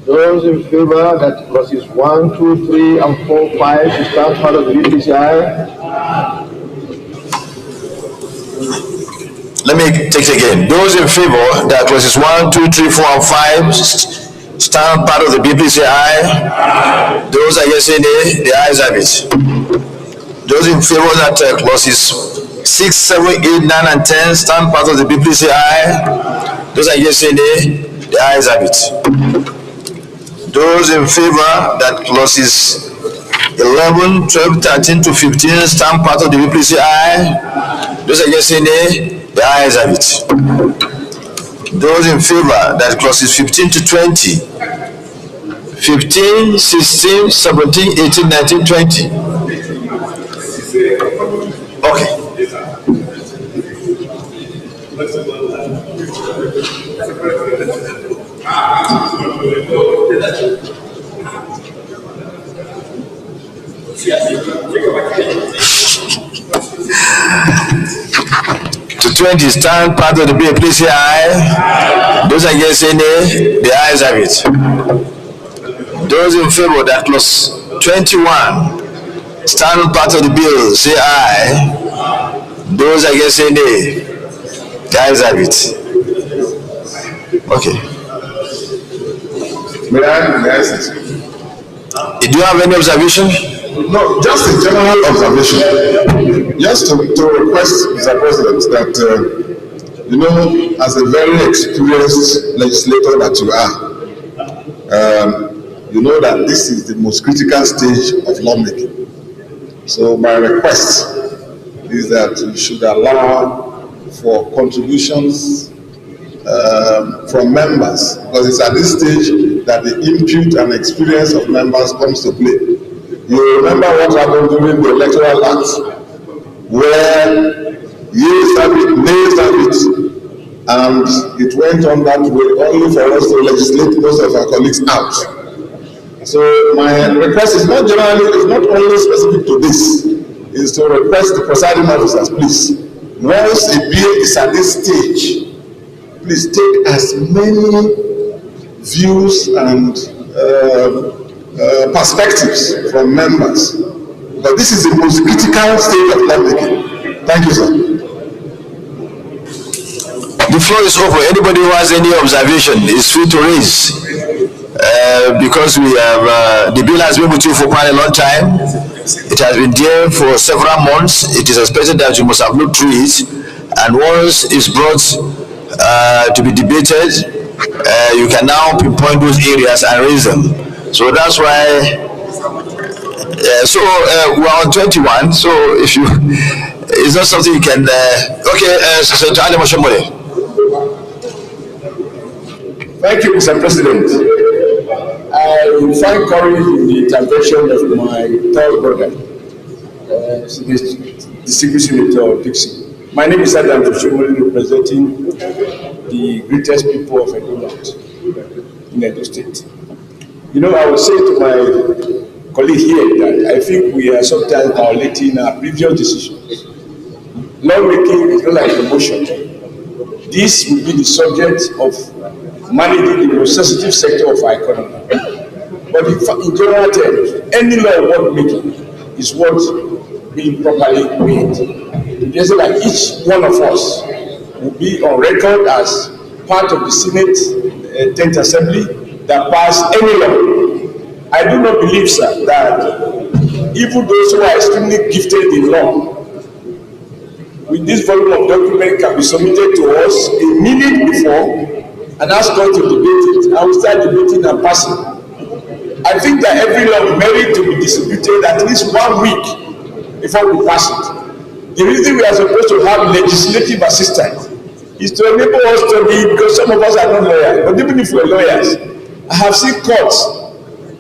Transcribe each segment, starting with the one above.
Those in favor that clauses 1, 2, 3, and 4, 5 to stand part of the BPCI. Let me take it again. Those in favor that clauses 1, 2, 3, 4, and 5 stand part of the BPCI. Those against say nay, the ayes have it. Those in favor that clauses 6, 7, 8, 9, and 10 stand part of the BPCI. Those against say nay, the ayes have it. Those in favor that clauses 11, 12, 13 to 15 stand part of the BPCI. Those against say nay, the ayes have it. Those in favor that clauses 15 to 20, 15, 16, 17, 18, 19, 20. Okay. To 20 stand part of the bill, please say aye. Those against say nay, the ayes have it. Those in favor that clause 21 stand part of the bill, say aye. Those against say nay, the ayes have it. Okay. May I say? Do you have any observation? No, just a general observation. Just to request, Mr. President, that as a very experienced legislator that you are, you know that this is the most critical stage of lawmaking. So my request is that you should allow for contributions from members, because it's at this stage that the input and experience of members comes to play. You remember what happened during the electoral act, where years have it, nays have it, and it went on that way only for us to legislate most of our colleagues out. So my request is not only specific to this, is to request the presiding officers, please, once a bill is at this stage, please take as many views and perspectives from members, but this is the most critical stage of lawmaking. Thank you, sir. The floor is open. Anybody who has any observation is free to raise. Because we have the bill has been with you for quite a long time. It has been there for several months. It is expected that you must have looked through it, and once it's brought to be debated, you can now pinpoint those areas and raise them. So that's why. We're on 21. So if you, it's not something you can. So Thank you, Mr. President. I find courage in the intervention of my third brother, the Distinguished Senator Dixon. My name is Adam Tushimoli, representing the greatest people of Edo North in Edo State. I would say to my colleague here that I think we are sometimes violating our previous decisions. Lawmaking is not like promotion. This will be the subject of managing the most sensitive sector of our economy. But in general terms, any law worth making is worth being properly made. Just like each one of us will be on record as part of the Senate 10th Assembly that passed any law. I do not believe, sir, that even those who are extremely gifted in law, with this volume of document can be submitted to us a minute before and ask us to debate it, and we start debating and passing. I think that every law merit to be distributed at least 1 week before we pass it. The reason we are supposed to have legislative assistance is to enable us to be, because some of us are not lawyers, but even if we are lawyers, I have seen courts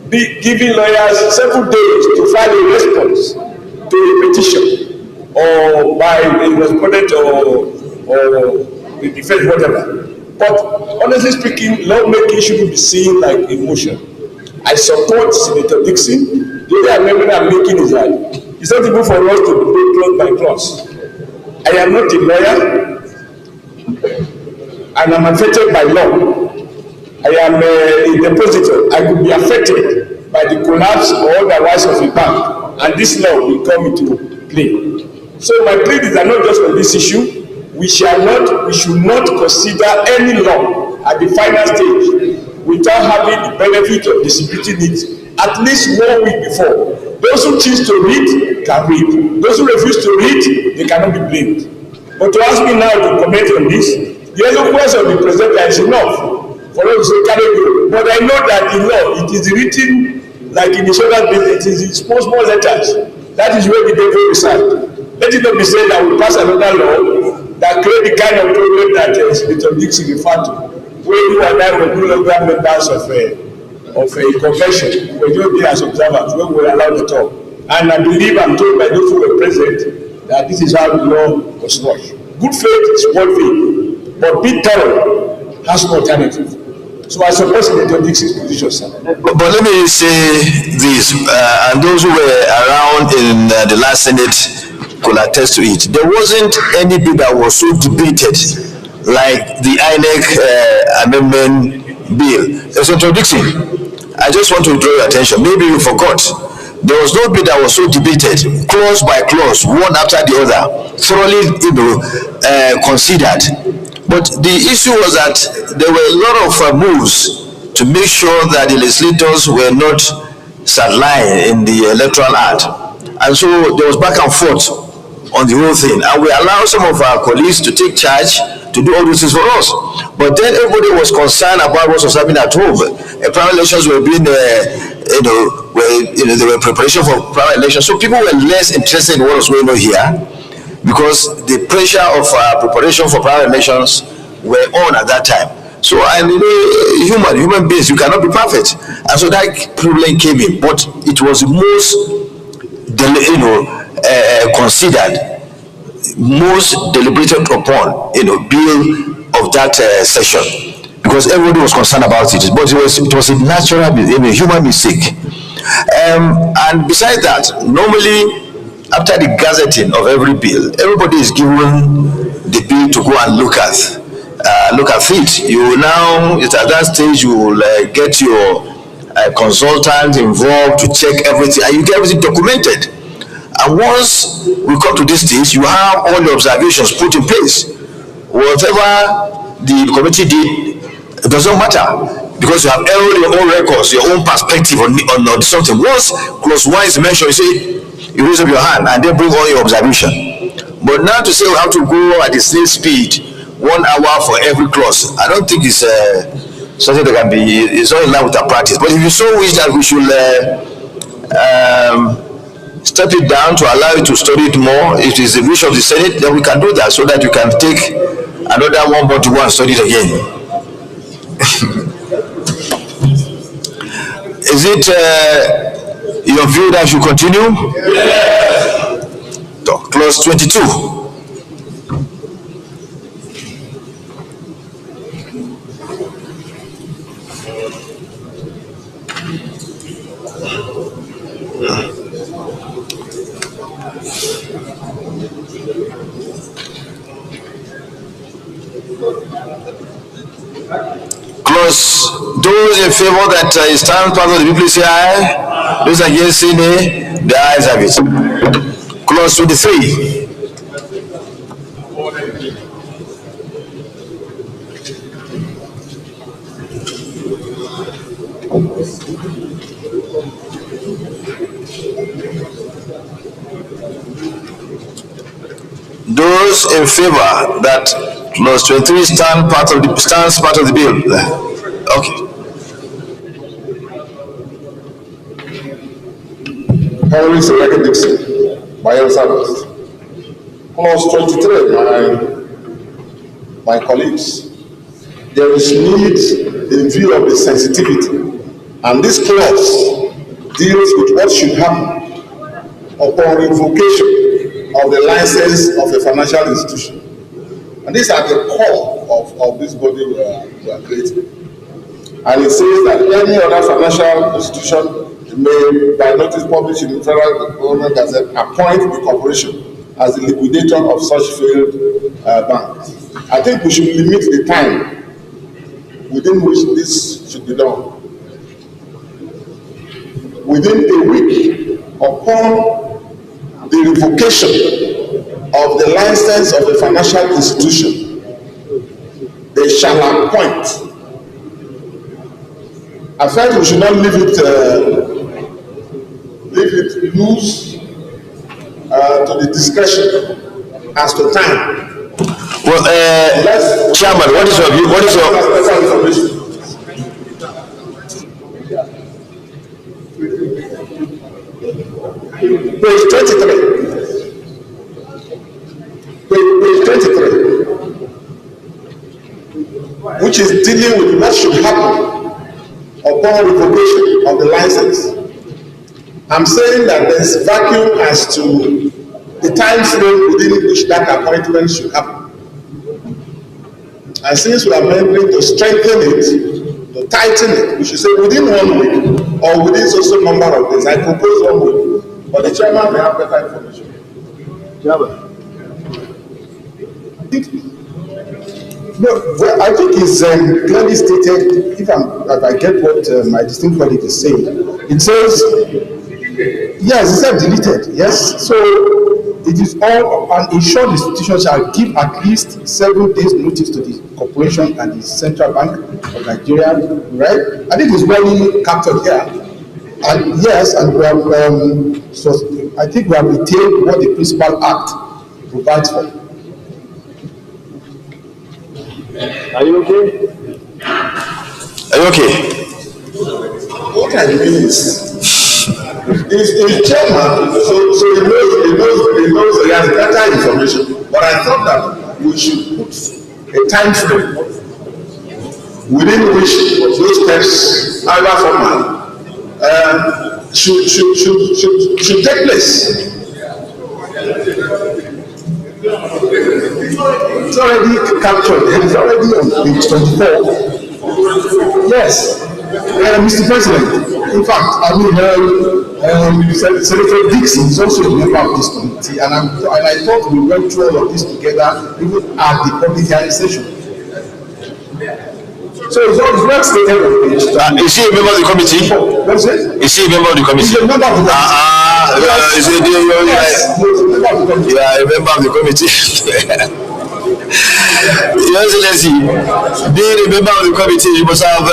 be giving lawyers several days to file a response to a petition or by a respondent or the defense, whatever. But honestly speaking, lawmaking shouldn't be seen like emotion. I support Senator Dixon. The other amendment I'm making is that it's not even for us to debate clause by clause. I am not a lawyer, and I'm affected by law. I am a depositor. I could be affected by the collapse or otherwise of a bank, and this law will come into play. So my plea is that not just on this issue, we should not consider any law at the final stage without having the benefit of distributing it at least 1 week before. Those who choose to read can read. Those who refuse to read, they cannot be blamed. But to ask me now to comment on this, the eloquence of the presenter is enough for us to say carry go. But I know that the law, it is written like in the social business, it is in small letters. That is where the devil resides. Let it not be said that we pass another law that create the kind of problem that Senator Dixon referred to, where you and I were no longer members of a convention, we were just there as observers, when we were allowed to talk. And I believe I'm told by those who were present that this is how the law was watched. Good faith is one thing, but be thorough has no alternative. So I support Senator Dixon's position, sir. But let me say this, and those who were around in the last Senate could attest to it. There wasn't any bill that was so debated like the INEC amendment bill. Senator Dixon, I just want to draw your attention. Maybe you forgot. There was no bill that was so debated, clause by clause, one after the other, thoroughly, considered. But the issue was that there were a lot of moves to make sure that the legislators were not sidelined in the electoral act, and so there was back and forth on the whole thing, and we allowed some of our colleagues to take charge to do all these things for us. But then everybody was concerned about what was happening at home. Primary elections were being, there were preparation for primary elections, so people were less interested in what was going on here because the pressure of preparation for primary elections were on at that time. So, and human beings, you cannot be perfect, and so that problem came in. But it was the most, considered, most deliberated upon, bill of that session, because everybody was concerned about it. But it was a natural, human mistake. And besides that, normally after the gazetting of every bill, everybody is given the bill to go and look at it. You will now, at that stage, you will get your consultant involved to check everything, and you get everything documented. And once we come to this stage, you have all the observations put in place. Whatever the committee did, it doesn't matter, because you have all your own records, your own perspective on something. Once clause 1 is mentioned, you say, you raise up your hand and then bring all your observation. But now to say we have to go at the same speed, 1 hour for every clause, I don't think it's something that can be, it's not in line with our practice. But if you so wish that we should step it down to allow you to study it more, if it is the wish of the Senate, then we can do that, so that you can take another 1 month to go and study it again. Is it your view that you continue? Yes. So, clause 22. Clause, those in favor that stand part of the people say aye, those against say nay, the ayes have it. Clause 23. Those in favor that clause 23 stands part of the bill. Okay. Henry Sereke Dixon, by Service. Clause 23, my colleagues, there is need in view of the sensitivity, and this clause deals with what should happen upon revocation of the license of a financial institution. And these are the core of this body we are creating. And it says that any other financial institution may, by notice published in the Federal Government Gazette, appoint the corporation as the liquidator of such failed banks. I think we should limit the time within which this should be done. Within a week, upon the revocation of the license of the financial institution, they shall appoint. I felt we should not leave it loose to the discretion as to time. Well, Chairman, what is your view? What is your page 23? Page 23, which is dealing with what should happen upon revocation of the license. I'm saying that there's vacuum as to the time frame within which that appointment should happen. And since we are meant to strengthen it, to tighten it, we should say within 1 week or within so number of days. I propose 1 week, but the chairman may have better information. No, well, I think it's clearly stated, if I get what my distinct colleague is saying, it says, yes, it said deleted, yes, so it is all, an insured institution shall give at least 7 days notice to the corporation and the Central Bank of Nigeria, right? I think it's well captured here. And yes, and we have, so I think we have retained what the Principal Act provides for. Are you okay? Are you okay? What I mean is chairman, so he knows he has better information. But I thought that we should put a time frame within which those steps, either formal, should take place. It's already captured. It's already on page 24. Yes, Mr. President. In fact, I mean, Senator Dixon is also a member of this committee, and I thought we went through all of this together, even at the public hearing session. So it's well stated on page. Is he a member of the committee? What's it? Is he a member of the committee? He's a member of the committee. Is he a member of the committee? Your Excellency, being a member of the committee, you must have.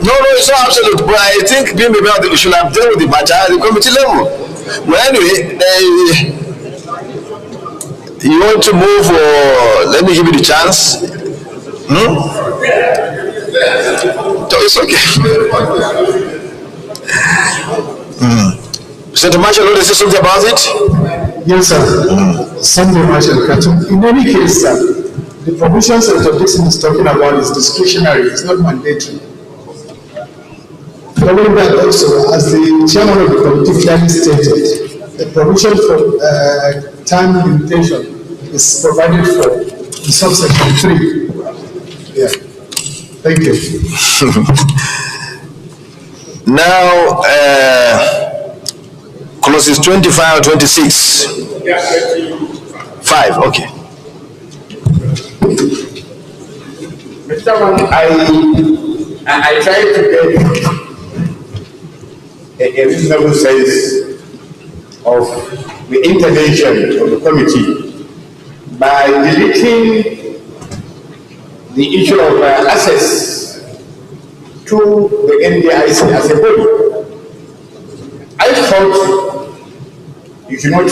No, it's not absolute. But I think being a member of the, we should have dealt with the matter at the committee level. Well, anyway, you want to move, or let me give you the chance. So it's okay. Senator Marshall, want to say something about it? Yes, sir. Senator Marshall, in any case, the provisions Senator Dixon is talking about is discretionary, it's not mandatory. Following that also, as the chairman of the committee clearly stated, the provision for time limitation is provided for in subsection 3. Yeah. Thank you. Now, clauses 25 or 26? 5, okay. Mr. I tried to get a reasonable sense of the intervention of the committee by deleting the issue of access to the NDIC as a body. I thought you should not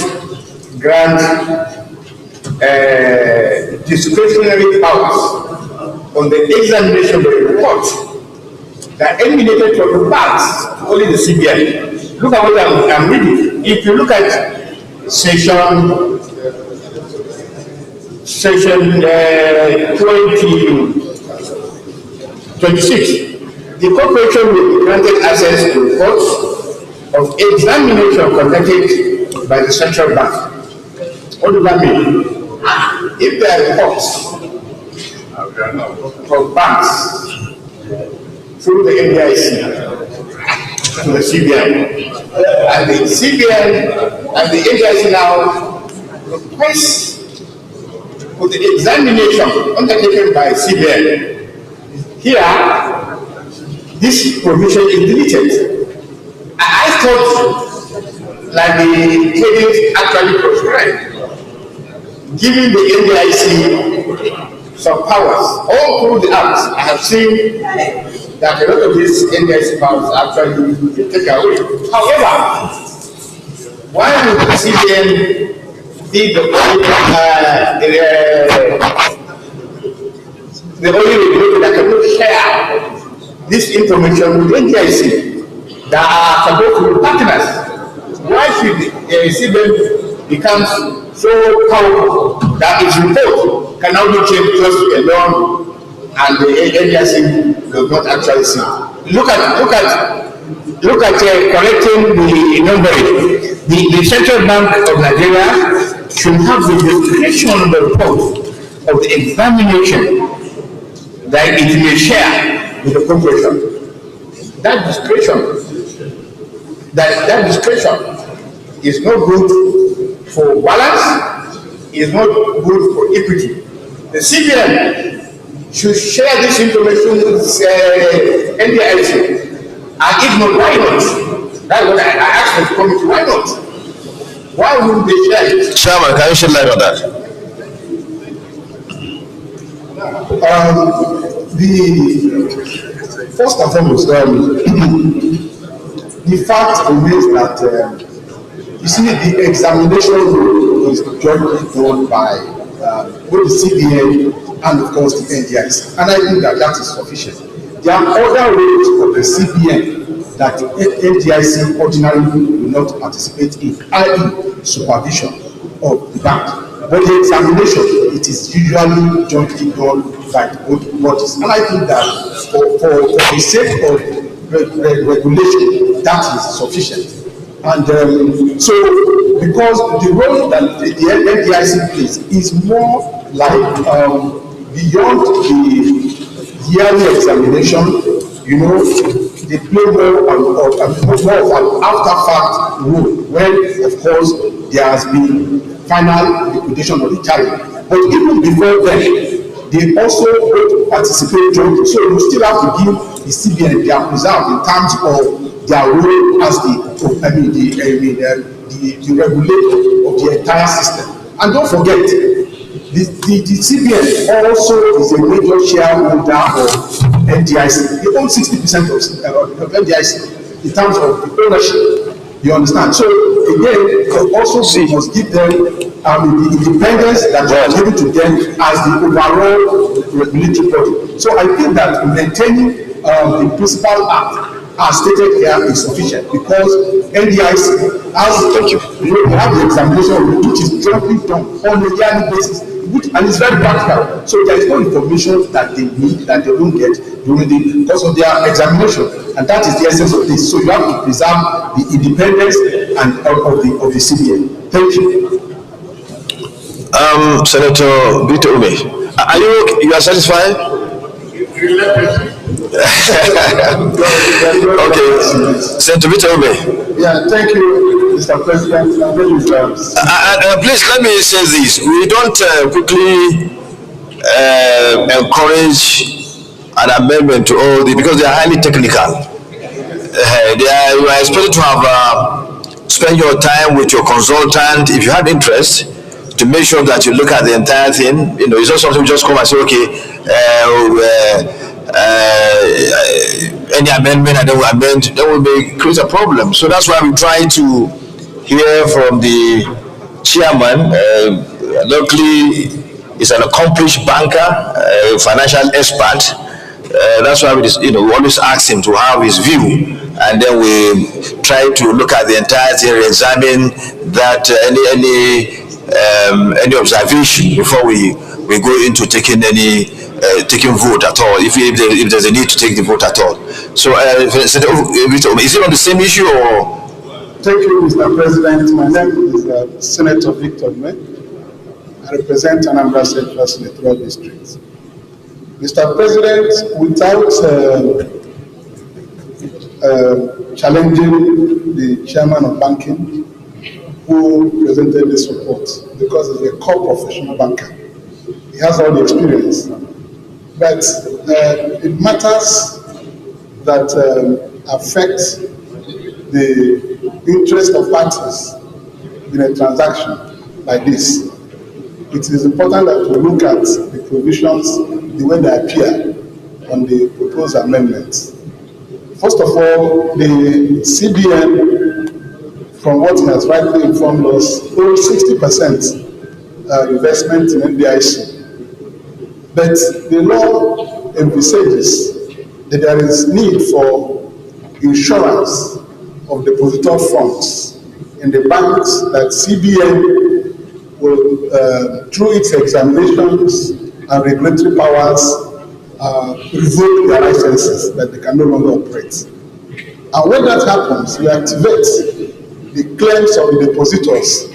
grant discretionary powers on the examination of the report that eliminated from the banks only the CBN. Look at what I'm reading. If you look at section 26, the corporation will be granted access to reports of examination conducted by the central bank. What does that mean? If there are reports from banks through the NDIC to the CBN, and the CBN and the NDIC now request for the examination undertaken by CBN. Here, this provision is deleted. I thought, like the headings actually prescribed, giving the NDIC some powers all through the acts. I have seen that a lot of these NDIC powers actually taken away. However, why would the CBN be the only regulator that cannot share this information with NDIC that are supposed to be partners? Why should the CBN become so powerful that its report can now be changed just alone and the NDIC does not actually see? Look at correcting the numbering. The Central Bank of Nigeria should have the discretion on the report of the examination that it may share with the corporation. That discretion is not good for balance, is not good for equity. The CBN should share this information with NDIC. And if not, why not? That's what I asked the committee, why not? Why wouldn't they share it? Chairman, can you shed light on that? First and foremost, the fact remains that you see the examination rule is jointly done by both the CBN and of course the NDIC, and I think that is sufficient. There are other roles of the CBN that NDIC ordinarily will not participate in, i.e. supervision of the bank. But the examination, it is usually jointly done by both bodies. And I think that for the sake of regulation, that is sufficient. And so, because the role that the NDIC plays is more like beyond the yearly examination, you know, they play more of an after-fact role when, of course, there has been final liquidation of the carry. But even before then, they also participate jointly. So you still have to give the CBN their preserve in terms of their role as the regulator of the entire system. And don't forget, the CBN also is a major shareholder of NDIC. They own 60% of NDIC in terms of the ownership. You understand? So again, also we must give them the independence that they are given to them as the overall regulatory body. So I think that maintaining the principal act as stated here is sufficient, because NDIC has, we have the examination which is jointly done on a yearly basis, and it's very practical. So there is no information that they need that they don't get during the course of their examination, and that is the essence of this. So you have to preserve the independence and of the CBN. Thank you. Senator Vito Ume, are you are satisfied? Okay, Senator Vito Ume. Yeah, thank you, Mr. President. Please let me say this: we don't quickly encourage an amendment to all the, because they are highly technical. You are expected to have spend your time with your consultant if you have interest, to make sure that you look at the entire thing. You know, it's not something you just come and say, okay, any amendment and then we amend, that will create a problem. So that's why we try to hear from the chairman. Locally, is an accomplished banker, financial expert, That's why we always ask him to have his view, and then we try to look at the entirety and examine that any observation before we go into taking taking vote at all, if there's a need to take the vote at all. So, is it on the same issue or? Thank you, Mr. President. My name is Senator Victor May. I represent Anambra Central Senatorial District. Mr. President, without challenging the chairman of banking who presented this report, because he's a core professional banker. He has all the experience. But it matters that affect the interest of parties in a transaction like this. It is important that we look at the provisions the way they appear on the proposed amendments. First of all, the CBN, from what he has rightly informed us, owns 60% investment in NDIC. But the law envisages that there is need for insurance of depositor funds in the banks that CBN will, through its examinations and regulatory powers, revoke their licenses, that they can no longer operate. And when that happens, we activate the claims of the depositors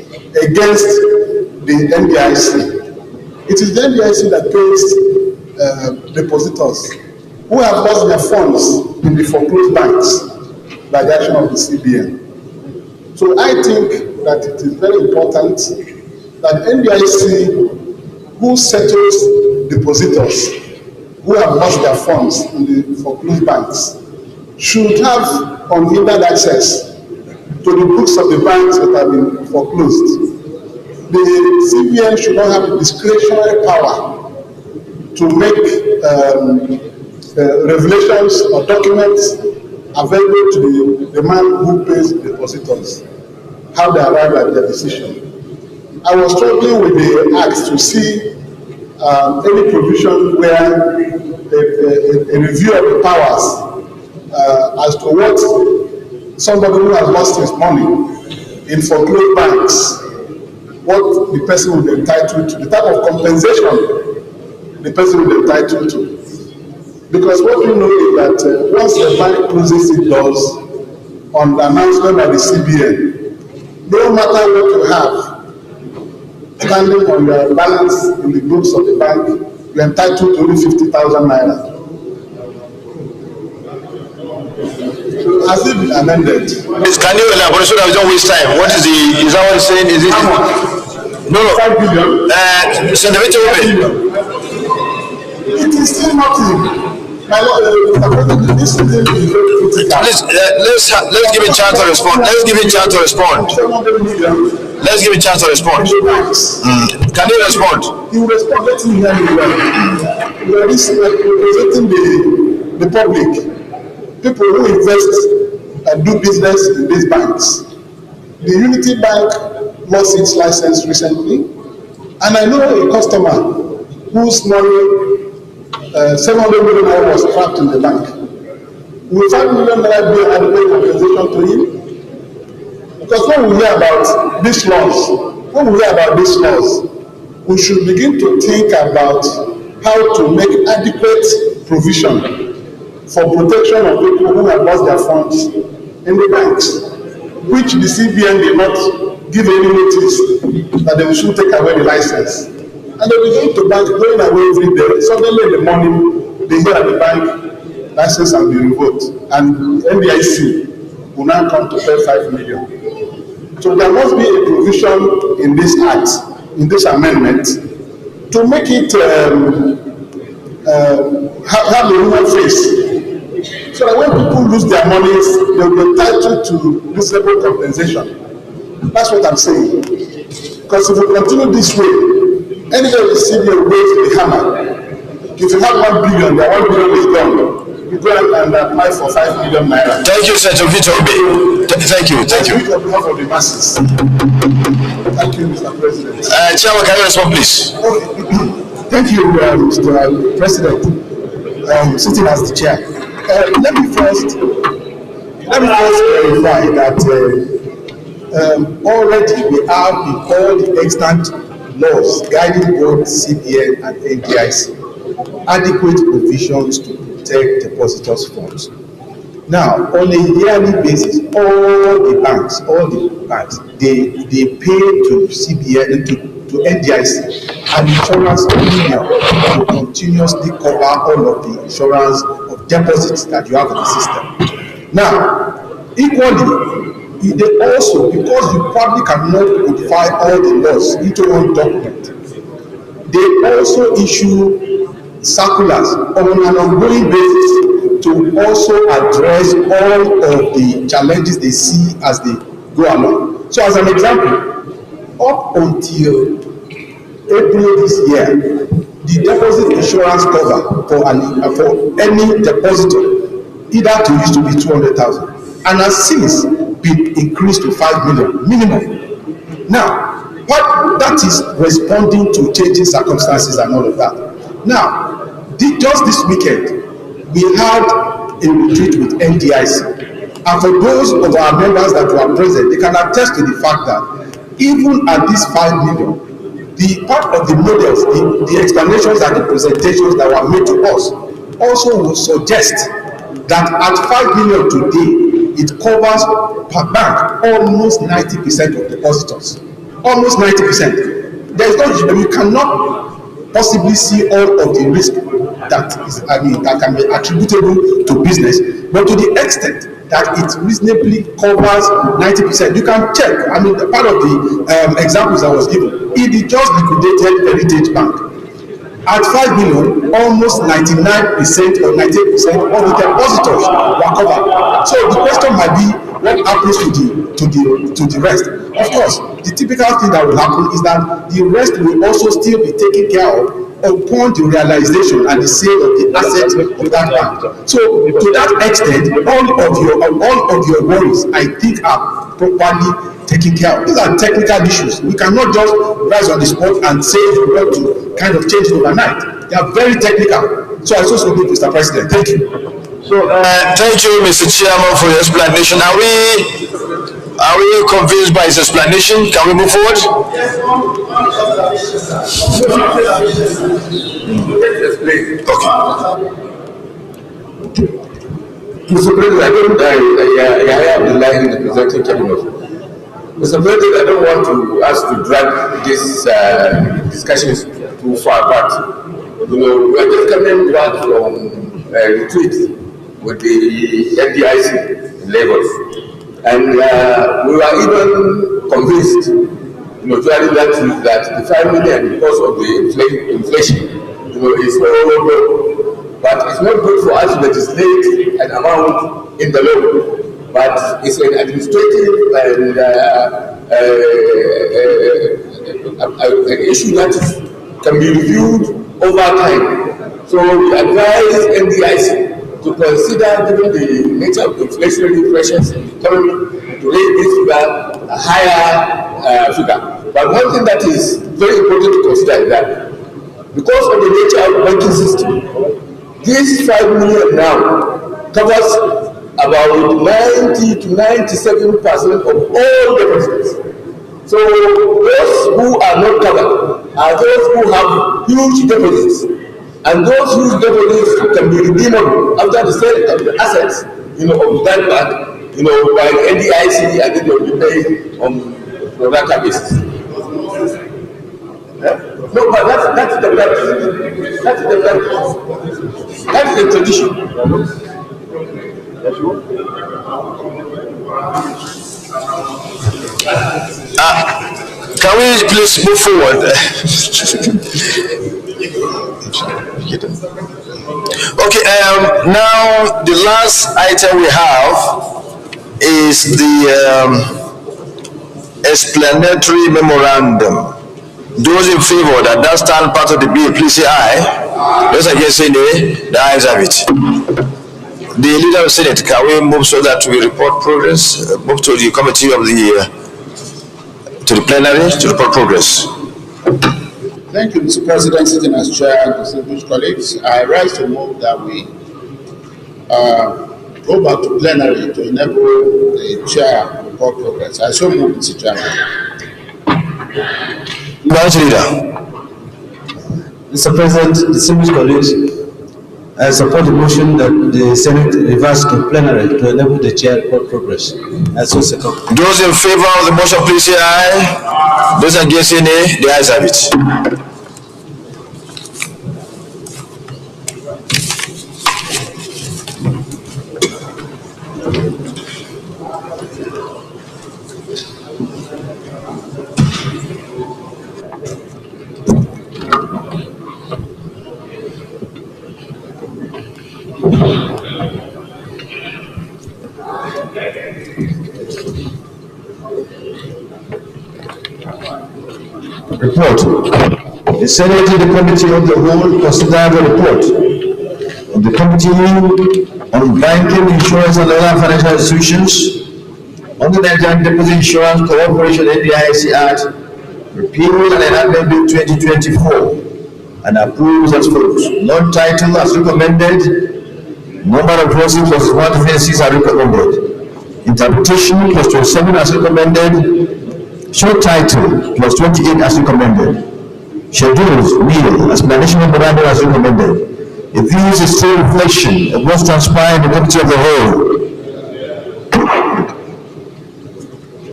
against the NDIC. It is the NDIC that pays depositors who have lost their funds in the foreclosed banks by the action of the CBN. So I think that it is very important that NDIC, who settles depositors who have lost their funds in the foreclosed banks, should have unhindered access to the books of the banks that have been foreclosed. The CBN should not have the discretionary power to make revelations or documents available to the man who pays the depositors, how they arrive at their decision. I was struggling with the act to see any provision where a review of the powers as to what somebody who has lost his money in foreclosed banks, what the person will be entitled to, the type of compensation the person will be entitled to. Because what we know is that once the bank closes its doors on the announcement by the CBN, no matter what you have standing on your balance in the books of the bank, you're entitled to only 50,000 naira. Has it been amended? Can you elaborate so that we don't waste time? What is is that what he's saying? Is it? No. 5 billion. Senator Obe. It is still nothing. My Lord, this thing is very critical. Let's give a chance to respond. Let's give a chance to respond. 700 million. Let's give a chance to respond. Can you respond? He will respond. Let him hear me well. We are representing the public, people who invest and do business in these banks. The Unity Bank lost its license recently, and I know a customer whose money 700 million naira was trapped in the bank. Will 5 million naira be adequate compensation to him? Because when we hear about these laws, we should begin to think about how to make adequate provision for protection of people who have lost their funds in the banks, which the CBN did not give any notice that they should take away the license. And they begin to bank going away every day. Suddenly in the morning, they hear at the bank, license has been revoked, and NDIC will now come to pay 5 million. So there must be a provision in this act, in this amendment, to make it have a human face. So that when people lose their monies, they will be entitled to reasonable compensation. That's what I'm saying. Because if we continue this way, anybody will see you wave the hammer. If you have 1 billion, the 1 billion is gone. You go and apply for 5 million naira. Thank you, Senator Victor Obe. Thank you. On behalf of the masses. Thank you, Mr. President. Chairman, can you respond, please? Thank you, Mr. President. sitting as the chair. Let me first verify that already we have in all the extant laws guiding both CBN and NDIC adequate provisions to protect depositors' funds. Now, on a yearly basis, all the banks, they pay to CBN, to NDIC, an insurance premium to continuously cover all of the insurance of deposits that you have in the system. Now, equally, they also, because you probably cannot codify all the laws into one document, they also issue circulars on an ongoing basis to also address all of the challenges they see as they go along. So as an example, up until April this year, the deposit insurance cover for any depositor either to used to be 200,000 and has since been increased to 5 million minimum. Now, what that is responding to changing circumstances and all of that. Now, just this weekend, we had a retreat with NDIC, and for those of our members that were present, they can attest to the fact that even at this 5 million, the part of the models, the explanations and the presentations that were made to us also would suggest that at 5 million today, it covers per bank almost 90% of depositors. Almost 90%. There's no, you cannot possibly see all of the risk that can be attributable to business, but to the extent that it reasonably covers 90%. You can check. The part of the examples I was given, it is just liquidated Heritage Bank. At 5 million, almost 99% or 98% of the depositors were covered. So the question might be, what happens to the rest? Of course, the typical thing that will happen is that the rest will also still be taken care of upon the realization and the sale of the assets of that bank. So to that extent, all of your worries, I think, are properly taken care of. These are technical issues. We cannot just rise on the spot and say we want to kind of change it overnight. They are very technical. So I also submit, Mr. President. Thank you. So thank you, Mr. Chairman, for your explanation. Are we convinced by his explanation? Can we move forward? Okay. Mr. President, I have the line in the presenting cabinet. Mr. President, I don't want us to drag these discussions too far apart. We are just coming back from a retreat with the NDIC in Lagos. And we were even convinced, during that the 5 million, because of the inflation, is so low. But it's not good for us to legislate an amount in the law. But it's an administrative and an issue that can be reviewed over time. So we advise NDIC to consider, given the nature of inflationary pressures in the economy, to raise this figure a higher figure. But one thing that is very important to consider is that because of the nature of the banking system, this 5 million now covers about 90 to 97% of all deposits. So those who are not covered are those who have huge deposits. And those whose deposits can be redeemable after the sale of the assets, of that bank, by the NDIC, and then they will be paid on pro rata basis. No, but that's the practice. That's the practice. That's the tradition. Can we please move forward? Okay, now the last item we have is the explanatory memorandum. Those in favor that stand part of the bill, please say aye. Those against say nay, the ayes have it. The leader of the Senate, can we move so that we report progress? Move to the committee of the to the plenary to report progress. Thank you, Mr. President, sitting as chair and distinguished colleagues. I rise to move that we go back to plenary to enable the chair to report progress. I so move, Mr. Chairman. Mr. President, distinguished colleagues, I support the motion that the Senate reverse to plenary to enable the chair to report progress. I so second. Those in favor of the motion, please say aye. Those against, say nay. The ayes have it. Report. The Senate and the Committee of the Whole consider the report of the Committee on Banking, Insurance and Other Financial Institutions under the Nigerian Deposit Insurance Cooperation NDIC Act, repealed and enactment bill 2024, and approved as follows. Non-title as recommended. Number of clauses plus 1 defenses are recommended. Interpretation plus 27 as recommended. Short title plus 28 as recommended. Schedules, nil, explanation memorandum as recommended. If this is still reflection of what's transpired in the Committee of the Whole.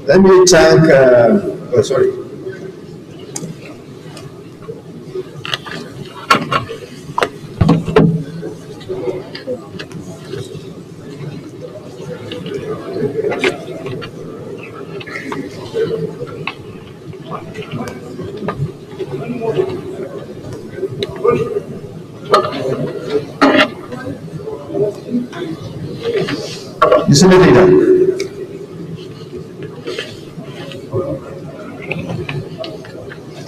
Let me thank, sorry. The Senate Leader.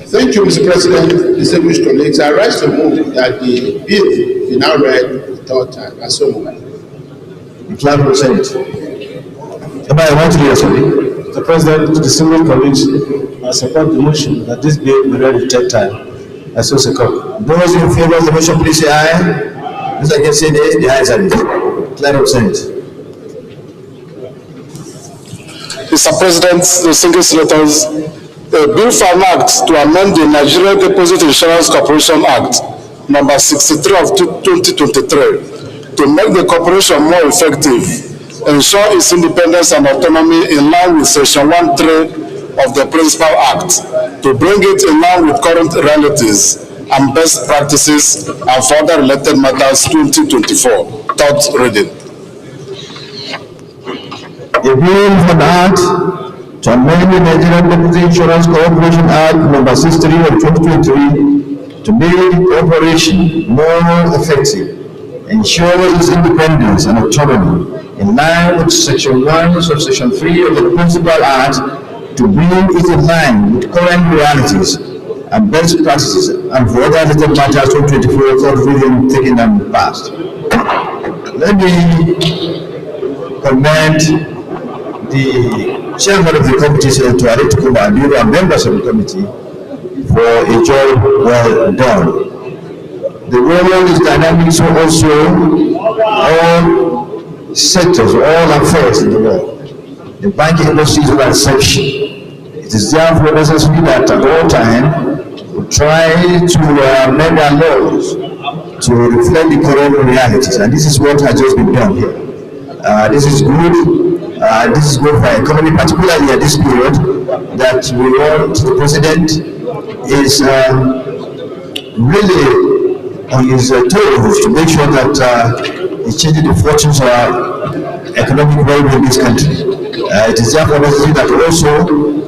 Thank you, Mr. President, distinguished colleagues. I rise to move that the bill be now read the third time. I so move. The clerk of the Senate. I want to hear something. Mr. President, distinguished colleagues, I support the motion that this bill be read the third time. I so second. Those in favor of the motion, please say aye. Those against, say nay. The ayes have it. Clerk of the Senate. Mr. President, distinguished senators, a bill for an act to amend the Nigerian Deposit Insurance Corporation Act, number 63 of 2023, to make the corporation more effective, ensure its independence and autonomy in line with Section 1(3) of the Principal Act, to bring it in line with current realities and best practices, and for other related matters 2024. Third reading. A bill for the Act to amend the Nigerian Deposit Insurance Corporation Act number 63 of 2023 to make the operation more effective, ensure its independence and autonomy in line with Section 1 subsection 3 of the Principal Act, to bring it in line with current realities and best practices, and for other related matters 2024 third reading taken and passed. Let me commend the chairman of the committee, Senator Adetukumba, and members of the committee for a job well done. The world is dynamic, so also all sectors, all affairs in the world. The banking industry is an exception. It is therefore necessary that at all times we try to amend our laws to reflect the current realities, and this is what has just been done here. This is good. This is good for our economy, particularly at this period that we want the president is really on his toes to make sure that he's changing the fortunes of our economic well-being in this country. It is therefore necessary that also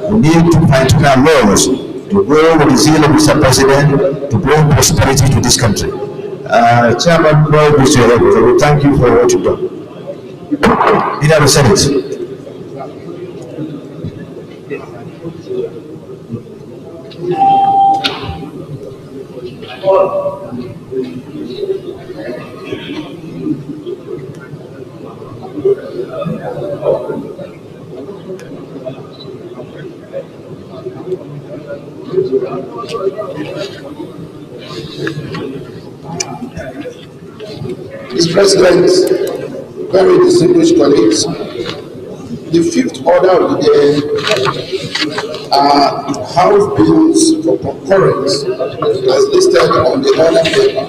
we need to fine-tune our laws to grow with the zeal of Mr. President to bring prosperity to this country. Chairman, we thank you for what you've done. Leader of the Senate. Mr. President, very distinguished colleagues, the fifth order of the day are House bills for concurrence as listed on the order paper.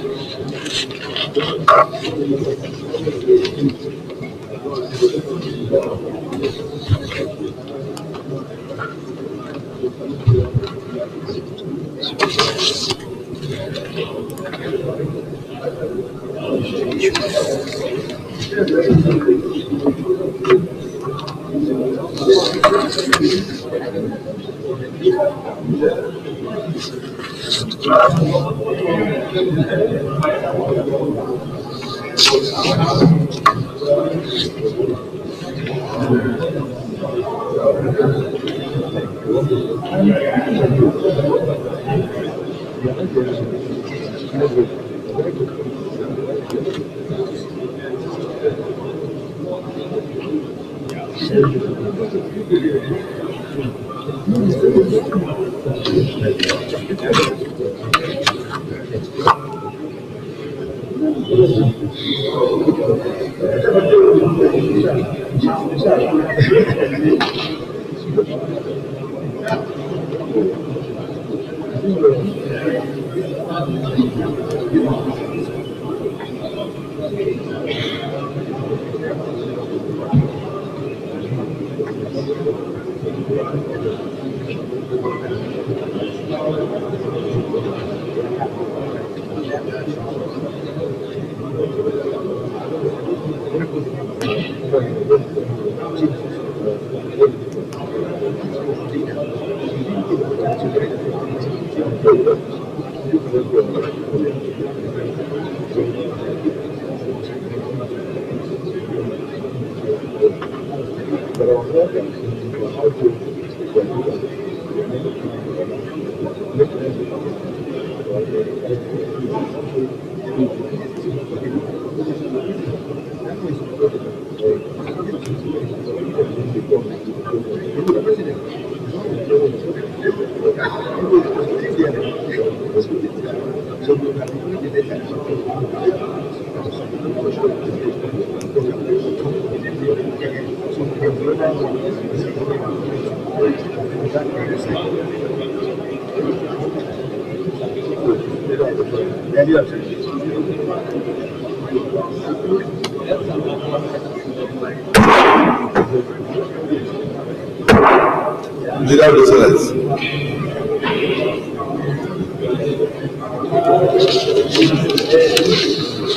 Leader of the Senate.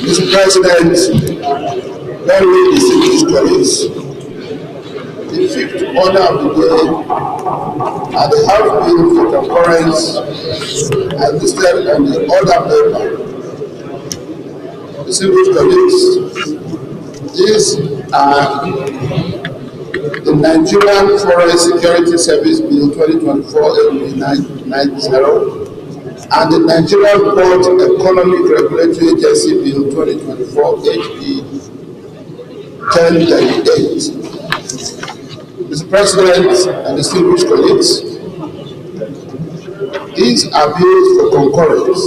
Mr. President, very distinguished colleagues, the fifth order of the day are the House bill for concurrence as listed on the order paper. Distinguished colleagues, these are the Nigerian Forest Security Service Bill 2024-AB90 and the Nigerian Port Economic Regulatory Agency Bill 2024-AB1038. Mr. President and distinguished colleagues, these are bills for concurrence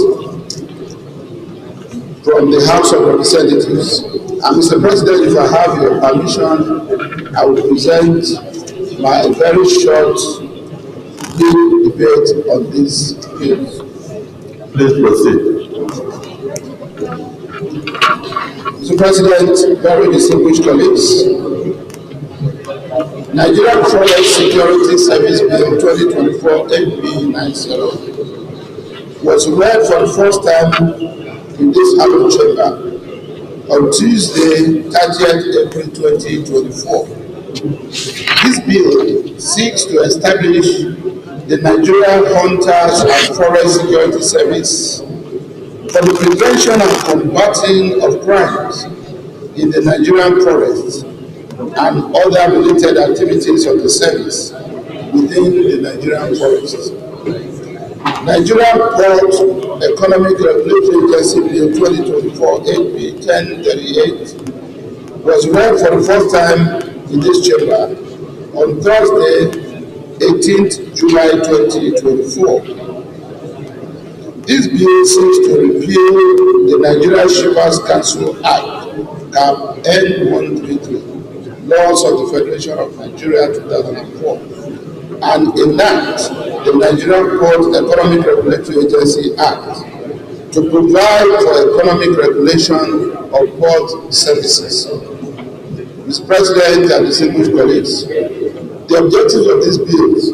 from the House of Representatives. And Mr. President, if I have your permission, I will present my very short debate on these bills. Please proceed. Mr. President, very distinguished colleagues, Nigerian Forest Security Service Bill 2024-AB90 was read for the first time in this House chamber on Tuesday, 30th April 2024. This bill seeks to establish the Nigerian Hunters and Forest Security Service for the prevention and combating of crimes in the Nigerian forests and other related activities of the service within the Nigerian forests. Nigerian Port Economic Regulatory Agency Bill 2024-AB1038 was read for the first time in this chamber on Thursday, 18th July 2024. This bill seeks to repeal the Nigeria Shippers Council Act, Cap N133, Laws of the Federation of Nigeria 2004, and enact the Nigerian Port Economic Regulatory Agency Act to provide for economic regulation of port services. Mr. President and distinguished colleagues, the objectives of these bills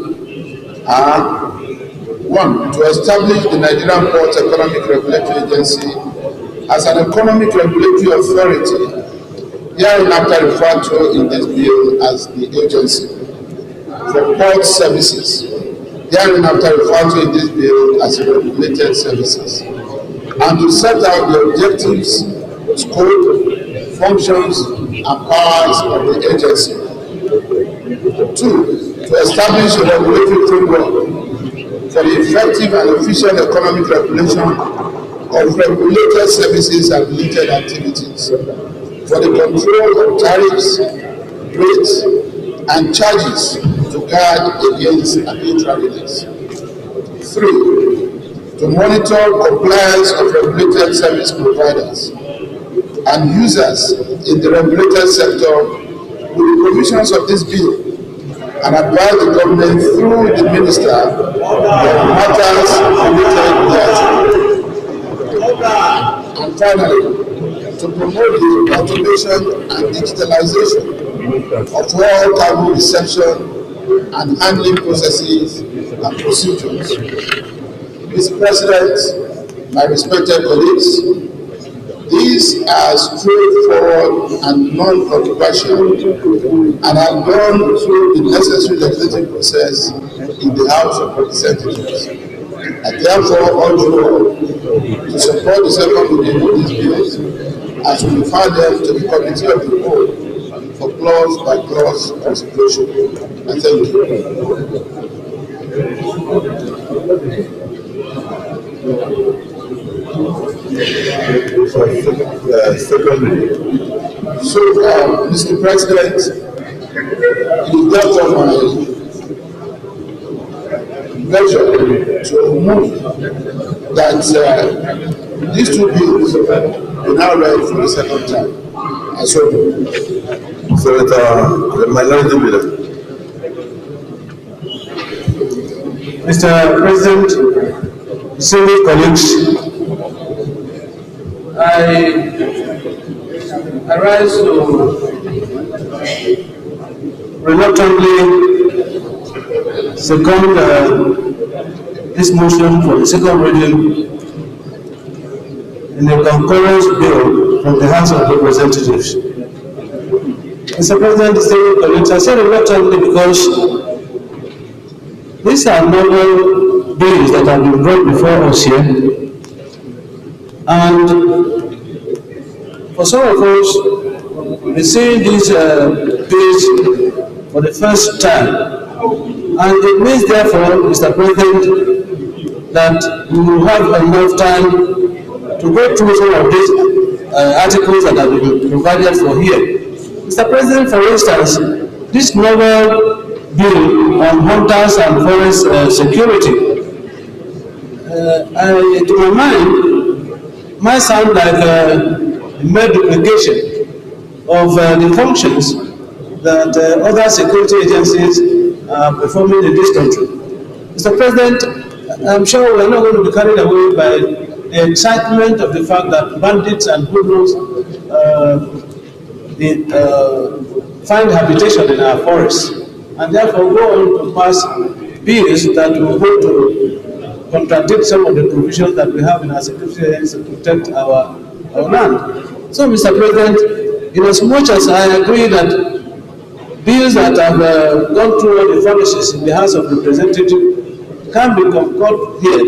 are: one, to establish the Nigerian Port Economic Regulatory Agency as an economic regulatory authority, hereinafter referred to in this bill as the agency for port services, hereinafter referred to in this bill as regulated services, and to set out the objectives, scope, functions, and powers of the agency. Two, to establish a regulatory framework for the effective and efficient economic regulation of regulated services and related activities, for the control of tariffs, rates, and charges to guard against arbitrariness. Three, to monitor compliance of regulated service providers and users in the regulated sector with the provisions of this bill, and advise the government through the minister on matters related thereto. And finally, to promote the automation and digitalization of all cargo reception and handling processes and procedures. Mr. President, my respected colleagues, these are straightforward and non-controversial and have gone through the necessary legislative process in the House of Representatives. I therefore urge you all to support the second reading of these bills as we refer them to the Committee of the Whole for clause-by-clause consideration. I thank you. So, Mr. President, it is therefore my pleasure to move that these two bills be now read for the second time. I so move. Senator, the minority leader. Mr. President, distinguished colleagues, I rise to reluctantly second this motion for the second reading in a concurrence bill from the House of Representatives. Mr. President, distinguished colleagues, I say reluctantly because these are novel bills that have been brought before us here. And for some of us, we see these bills for the first time. And it means, therefore, Mr. President, that we will have enough time to go through some of these articles that have been provided for here. Mr. President, for instance, this novel bill on hunters and forest security, to my mind, might sound like a mere duplication of the functions that other security agencies are performing in this country. Mr. President, I'm sure we're not going to be carried away by the excitement of the fact that bandits and hoodlums find habitation in our forests, and therefore go on to pass bills that will go to contradict some of the provisions that we have in our security agency to protect our land. So, Mr. President, in as much as I agree that bills that have gone through all the furnaces in the House of Representatives can be concurred here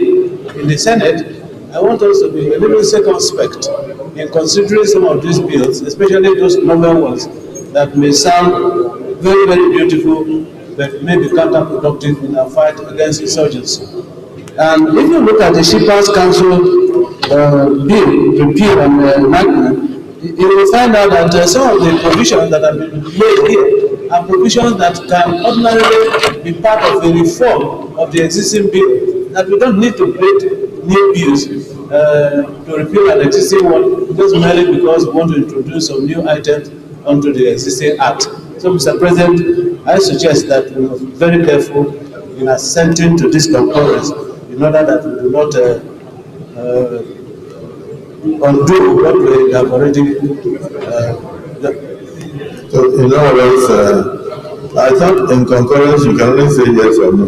in the Senate, I want us to be a little circumspect in considering some of these bills, especially those novel ones that may sound very, very beautiful, but may be counterproductive in our fight against insurgency. And if you look at the Shippers Council bill, repeal and enactment, you will find out that some of the provisions that have been made here are provisions that can ordinarily be part of a reform of the existing bill, that we don't need to wait new bills to repeal an existing one just merely because we want to introduce some new items onto the existing act. So, Mr. President, I suggest that we must be very careful in assenting to this concurrence in order that we do not undo what we have already So, in other words, I thought in concurrence you can only say yes or no.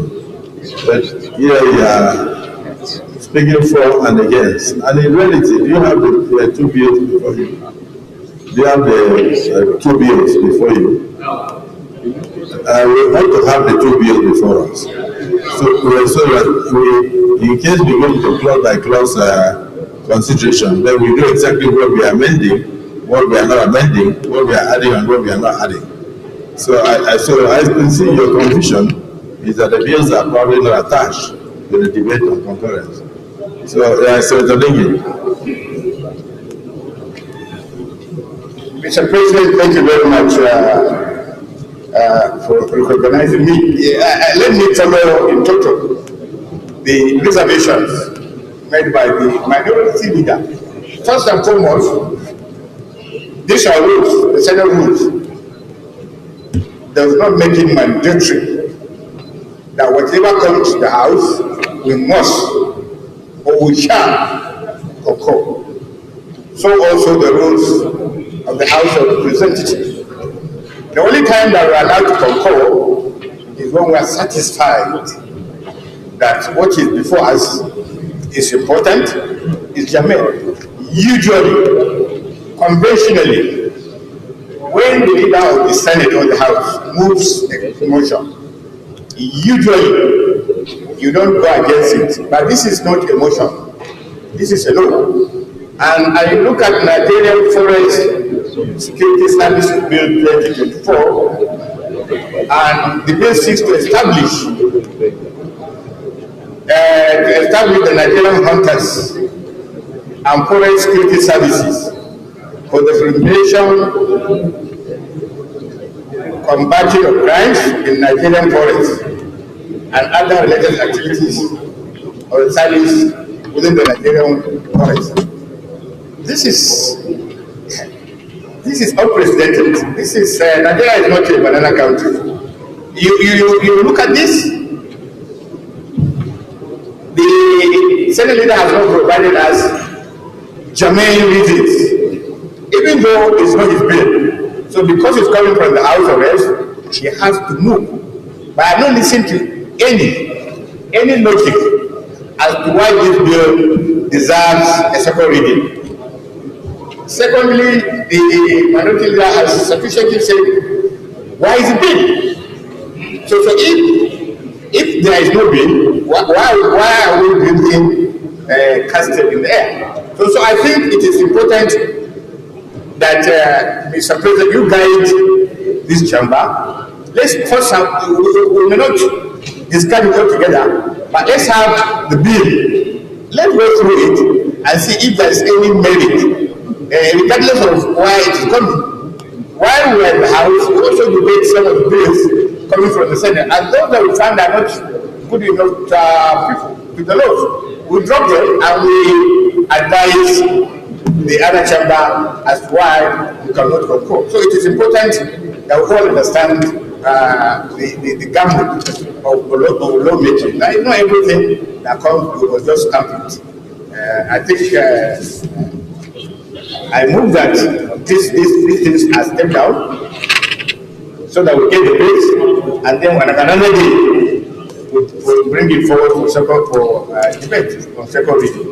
But here you are speaking for and against. And in reality, do you have the two bills before you? Do you have the two bills before you? We want to have the two bills before us. So that we, in case we go to clause by clause consideration, then we know exactly what we are amending, what we are not amending, what we are adding, and what we are not adding. So I can see your confusion is that the bills are probably not attached to the debate on concurrence. So thank you. Mr. President, thank you very much for recognizing me. Let me follow in total the reservations made by the minority leader. First and foremost, these are rules, the Senate rules, does not make it mandatory that whatever comes to the House, we must or we shall concur. So also the rules of the House of Representatives. The only time that we are allowed to concur is when we are satisfied that what is before us is important, is germane. Usually, conventionally, when the leader of the Senate or the House moves a motion, usually you don't go against it. But this is not a motion. This is a law. And I look at Nigerian Forest Security Service Bill 2024, and the bill seeks to establish the Nigerian hunters and forest security services for the prevention, combating of crimes in Nigerian forests and other related activities of the service within the Nigerian forest. This is unprecedented. This is Nigeria is not a banana country. You look at this. The Senate leader has not provided us germane reasons, even though it's not his bill. So because it's coming from the House of Reps, he has to move. But I have not listened to any logic as to why this bill deserves a second reading. Secondly, the minority leader has sufficiently said, why is it bill? So if there is no bill, why are we building castle in the air? So I think it is important that Mr. President, you guide this chamber. Let's first have, we may not discuss it all together, but let's have the bill. Let's go through it and see if there is any merit, regardless of why it is coming. While we are in the House, we also debate some of the bills coming from the Senate, and those that we find are not good enough to the laws, we drop them and we advise the other chamber as to why we cannot concur. So it is important that we all understand the gamut of lawmaking. Now, not everything that comes, we will just stamp it. I think I move that these things are stepped down so that we get the bills, and then on another day we'll bring it forward for debate on second reading.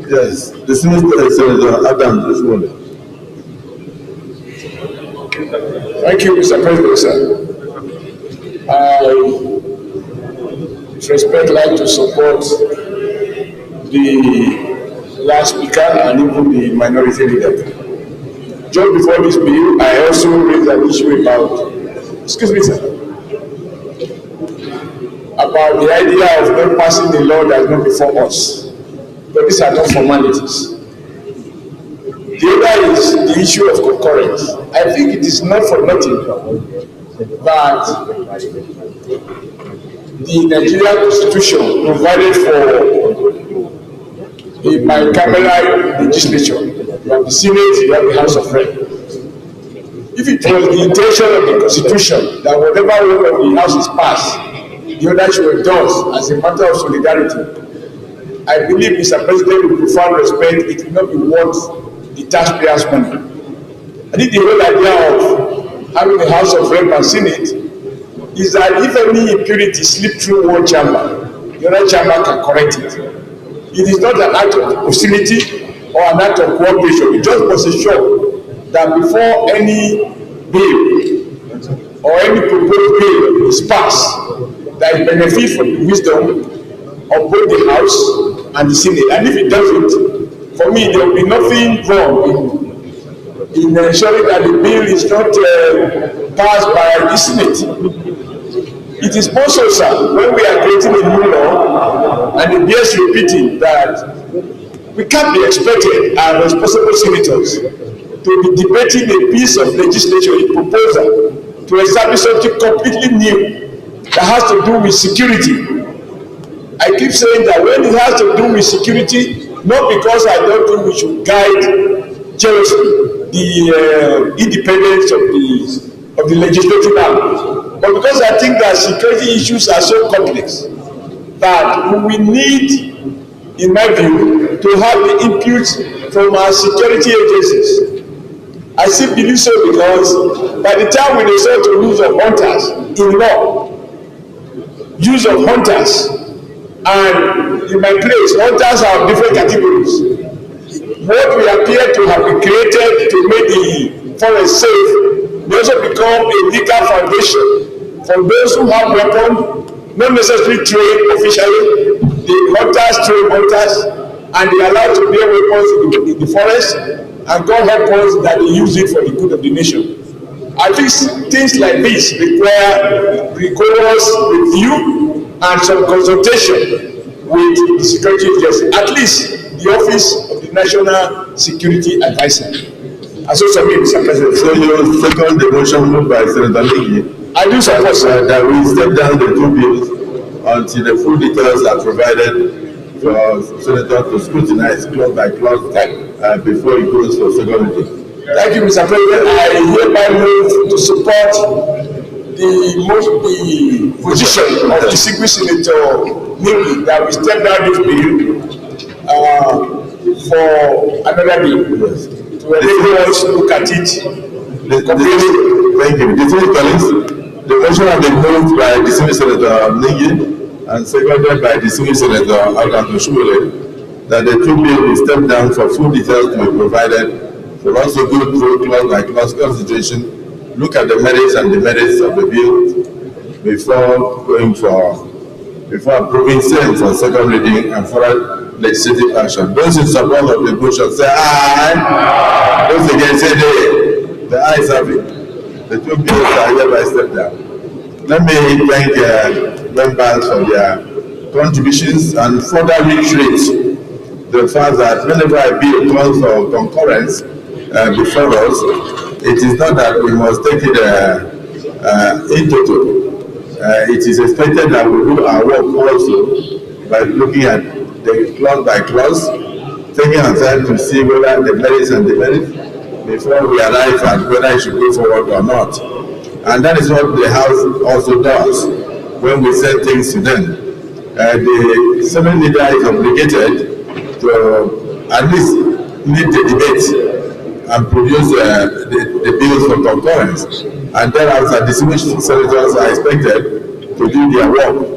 Yes, the Senator Adam this morning. Thank you, Mr. President, sir. I, with respect, like to support the last speaker and even the minority leader. Just before this bill, I also raised an issue about, excuse me, sir, about the idea of not passing the law that is not before us. But these are not formalities. The other is the issue of concurrence. I think it is not for nothing that the Nigerian Constitution provided for the bicameral legislature. You have the Senate, you have the House of Reps. If it was the intention of the Constitution that whatever one of the houses passed, the other should endorse as a matter of solidarity, I believe, Mr. President, with profound respect, it will not be worth the taxpayers' money. I think the whole idea of having the House of Reps and Senate is that if any impurity slip through one chamber, the other chamber can correct it. It is not an act of hostility or an act of cooperation. It just must ensure that before any bill or any proposed bill is passed, that it benefits from the wisdom of both the House and the Senate. And if it doesn't, for me, there will be nothing wrong in ensuring that the bill is not passed by the Senate. It is also, sir, when we are creating a new law, and it bears repeating that we can't be expected as responsible senators to be debating a piece of legislation, a proposal, to establish something completely new that has to do with security. I keep saying that when it has to do with security, not because I don't think we should guide jealously the independence of the legislative arm, but because I think that security issues are so complex that we need, in my view, to have the input from our security agencies. I still believe so because by the time we resort to use of hunters in law, use of hunters, and in my place, hunters are of different categories. What we appear to have been created to make the forest safe may also become a legal foundation for those who have weapons, not necessarily trained officially. The hunters train hunters, and they are allowed to bear weapons in the forest, and God help us that they use it for the good of the nation. I think things like this require rigorous review and some consultation with the security agency, at least the Office of the National Security Advisor. And so submit, Mr. President. So you second the motion moved by Senator Ligi. I do support, sir. That we step down the two bills until the full details are provided for Senator to scrutinize clause by clause before it goes for second reading. Thank you, Mr. President. I hereby move to support the position of the Distinguished Senator Nimi that we step down this bill for another bill. Yes. To enable us to look at it. Thank you. Distinguished colleagues, the motion has been moved by Distinguished Senator Nigi and seconded by Distinguished Senator Alkanto Shumule that the two bills will step down for full details to be provided. We'll also go through clause by clause consideration, look at the merits and demerits of the bill before approving same for second reading and further legislative action. Those in support of the motion say aye. Those against say nay. The ayes have it. The two bills are hereby stepped down. Let me thank members for their contributions and further reiterate the fact that whenever a bill calls for concurrence before us, it is not that we must take it in total. It is expected that we do our work also by looking at the clause by clause, taking our time to see whether the merits and demerits before we arrive at whether it should go forward or not. And that is what the House also does when we send things to them. The Senate leader is obligated to at least lead the debate and produce the bills for concurrence. And thereafter, distinguished senators are expected to do their work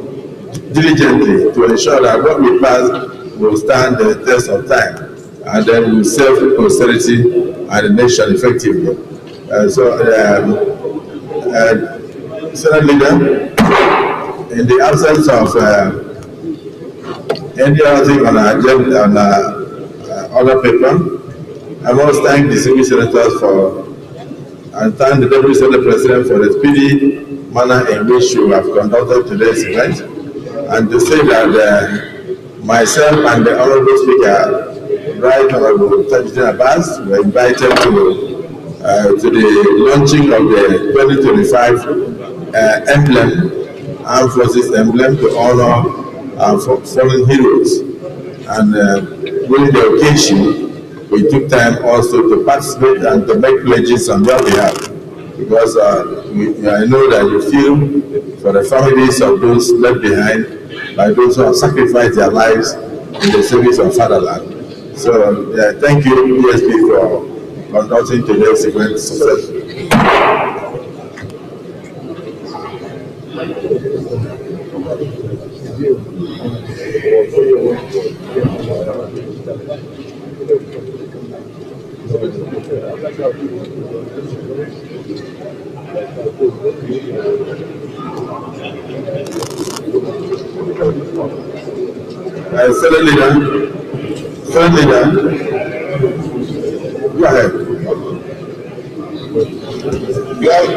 diligently to ensure that what we pass will stand the test of time and then will serve posterity and the nation effectively. Senate leader, in the absence of any other thing on our agenda, on other paper, I must thank the distinguished senators and thank the Deputy Senate President for the speedy manner in which you have conducted today's event, and to say that myself and the Honorable Speaker, Right Honorable Tajuddin Abbas, were invited to the launching of the 2025 Armed Forces emblem to honor our fallen heroes. And during the occasion, we took time also to participate and to make pledges on your behalf. Because I know that you feel for the families of those left behind by those who have sacrificed their lives in the service of fatherland. So thank you, PSP, for conducting today's event successfully. Student leader, go ahead. You have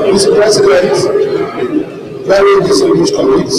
Mr. President, very distinguished colleagues.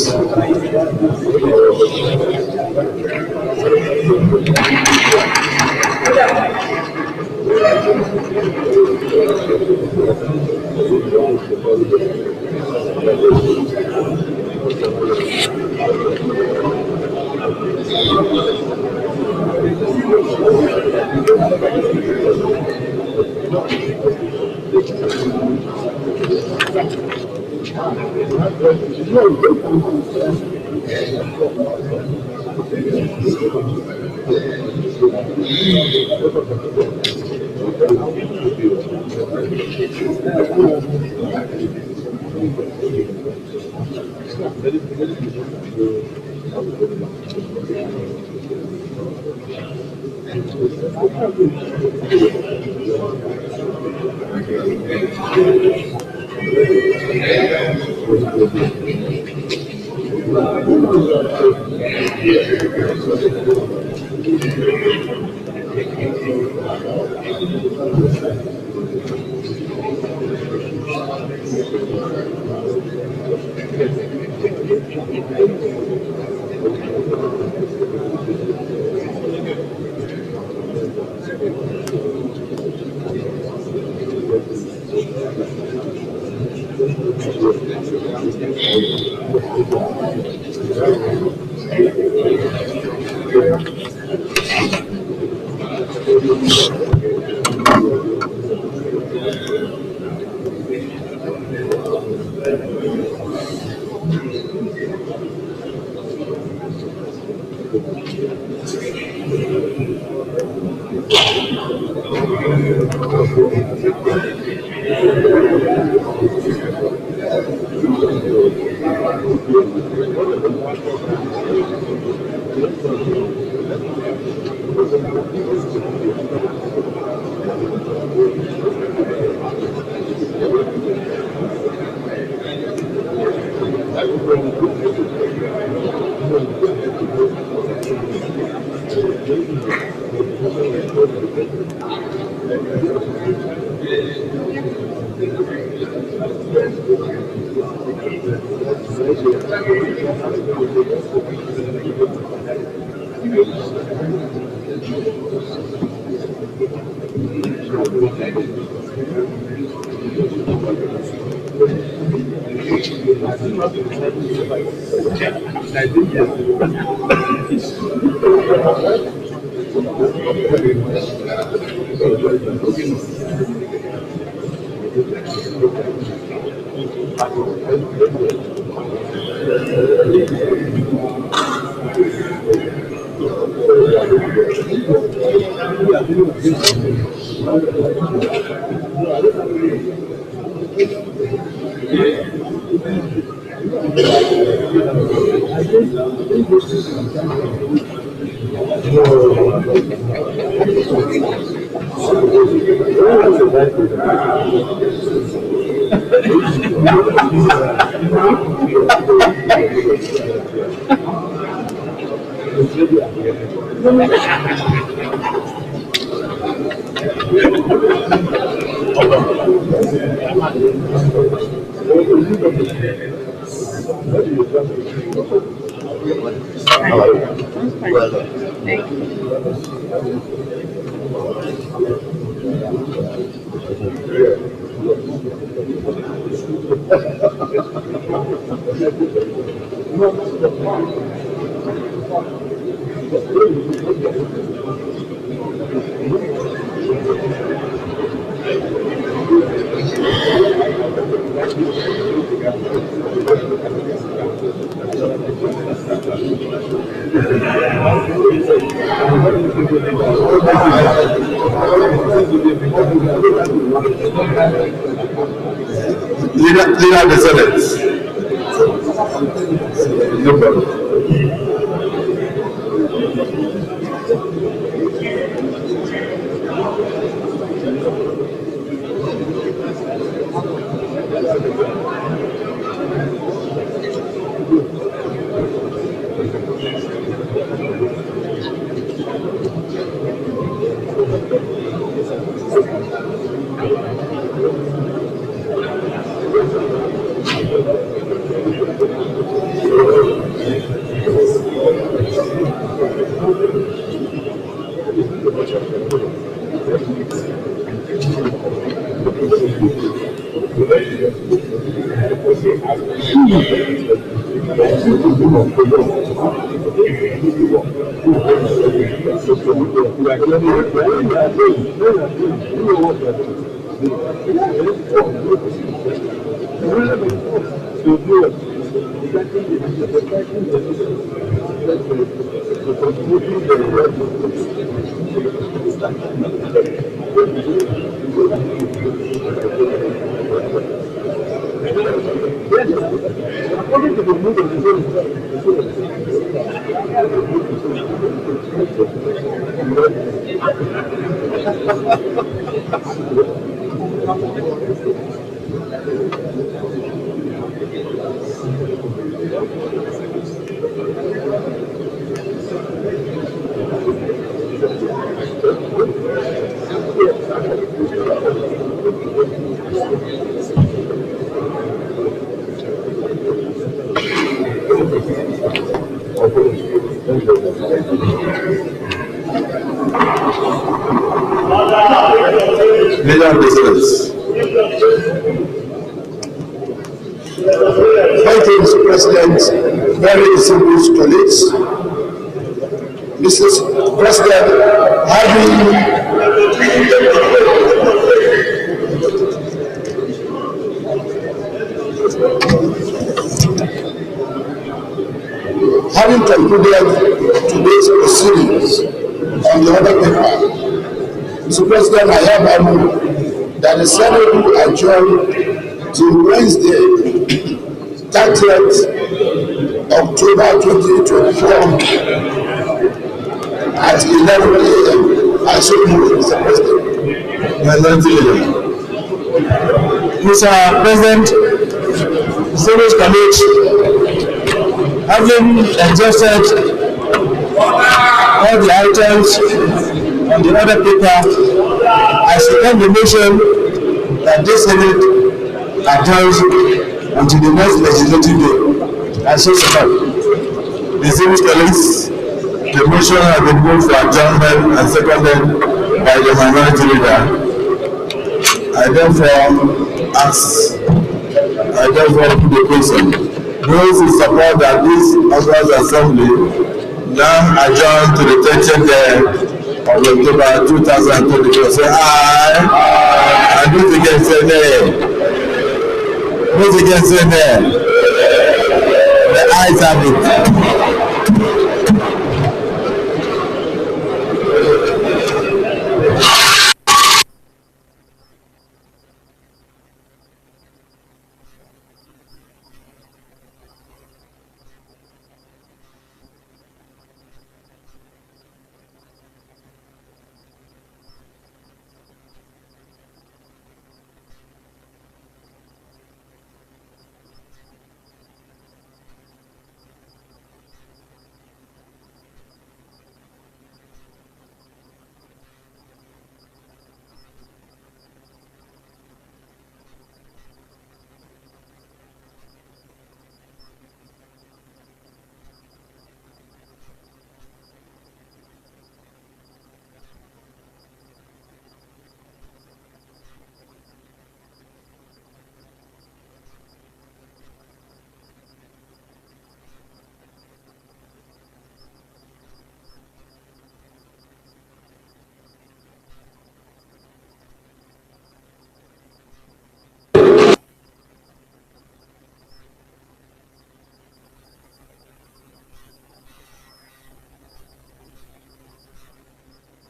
Leader of the Senate. No problem. Leader of the Senate. Thank you, Mr. President. Very distinguished colleagues. Mr. President, having concluded today's proceedings on the other paper, Mr. President, I hereby move that the Senate will adjourn till Wednesday, 30th October 2024 at 11 a.m. I so move, Mr. President. Mr. President, distinguished colleagues, having exhausted all the items on the other paper, I second the motion that this Senate adjourns until the next legislative day. I so support. Distinguished colleagues, the motion has been moved for adjournment and seconded by the minority leader. I therefore put the question. Those who support that this August Assembly now adjourn to the 30th day of October 2024, say aye. And those against say nay. Those against say nay. The ayes have it.